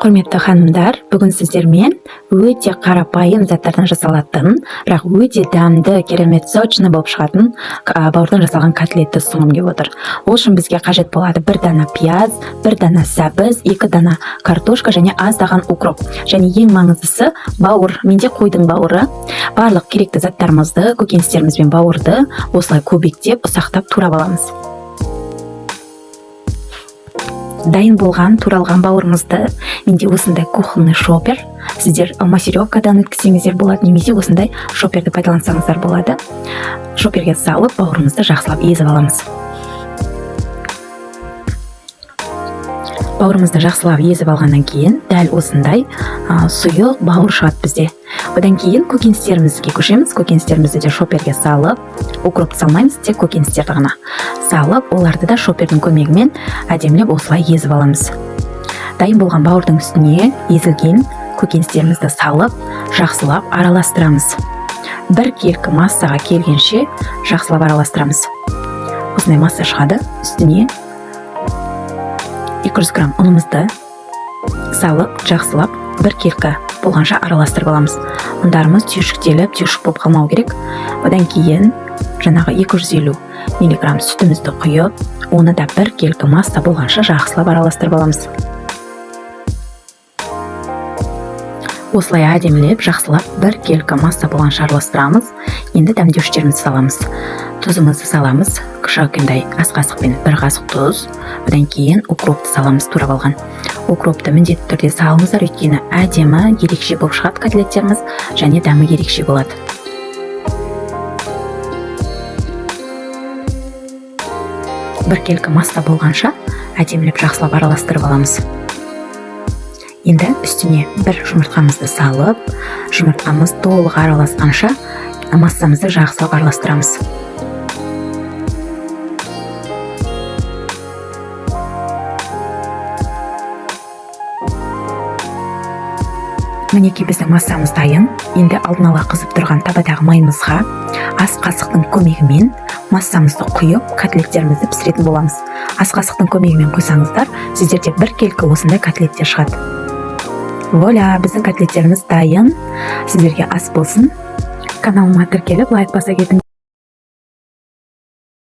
Құрметті ханымдар, бүгін сіздермен өте қарапайым заттардан жасалатын, бірақ өте дәмді, керемет сочный болып шығатын бауырдан жасалған котлетті ұсынғым келіп отыр. Ол үшін бізге қажет болады 1 дана пияз, 1 дана сәбіз, 2 дана картошка және аздаған укроп. Және ең маңыздысы бауыр. Менде қойдың бауыры. Барлық керекті заттарымызды, көкөністеріміз бен бауырды осылай көбіктеп, ұсақтап турап аламыз. Дайын болған туралған бауырымызды менде осындай кухонный шопер, сіздер массировкадан өткізсеңіздер болады, немесе осындай шоперді пайдалансаңыздар болады. Шоперге салып бауырымызды жақсылап езіп аламыз. Бауырымызды жақсылап езіп алғаннан кейін дәл осындай сұйық бауыр шығады бізде. Одан кейін көкөністерімізге көшеміз. Көкөністерімізді де шоперге салып, укропты салмаймыз, тек көкөністерді ғана салып, оларды да шопердің көмегімен әдемілеп осылай езіп аламыз. Дайын болған бауырдың үстіне езілген көкөністерімізді салып, жақсылап араластырамыз. Бір келкі массаға келгенше жақсылап араластырамыз. Осындай масса шығады. Үстіне 200 грамм ұнымызды салып, жақсылап бір келкі болғанша араластырып аламыз. Ұндарымыз түйіршіктеліп, түйіршік болып қалмау керек. Одан кейін жаңағы 250 миллиграмм сүтімізді құйып, оны да бір келкі масса болғанша жақсылап араластырып аламыз. Осылай әдемілеп, жақсылап бір келкі масса болғанша араластырамыз. Енді дәмдеуіштерімізді саламыз. Тұзымызды саламыз. Кішкентай ас қасықпен 1 қасық тұз. Одан кейін укропты саламыз, турап алған. Укропты міндетті түрде салыңыздар, өйткені әдемі, ерекше болып шығады котлеттеріміз, және дәмі ерекше болады. Бір келкі масса болғанша әдемілеп жақсылап араластырып аламыз. Енді үстіне бір жұмыртқамызды салып, жұмыртқамыз толық араласқанша массамызды жақсылап араластырамыз. Мінекей біздің массамыз дайын. Енді алдын ала қызып тұрған табадағы майымызға ас қасықтың көмегімен массамызды құйып, котлеттерімізді пісіретін боламыз. Ас қасықтың көмегімен құйсаңыздар, сіздерде бір келкі осындай котлеттер шығады. Воля, біздің котлеттеріміз дайын. Сіздерге ас болсын. Каналыма тіркеліп, лайк баса кетіңіз.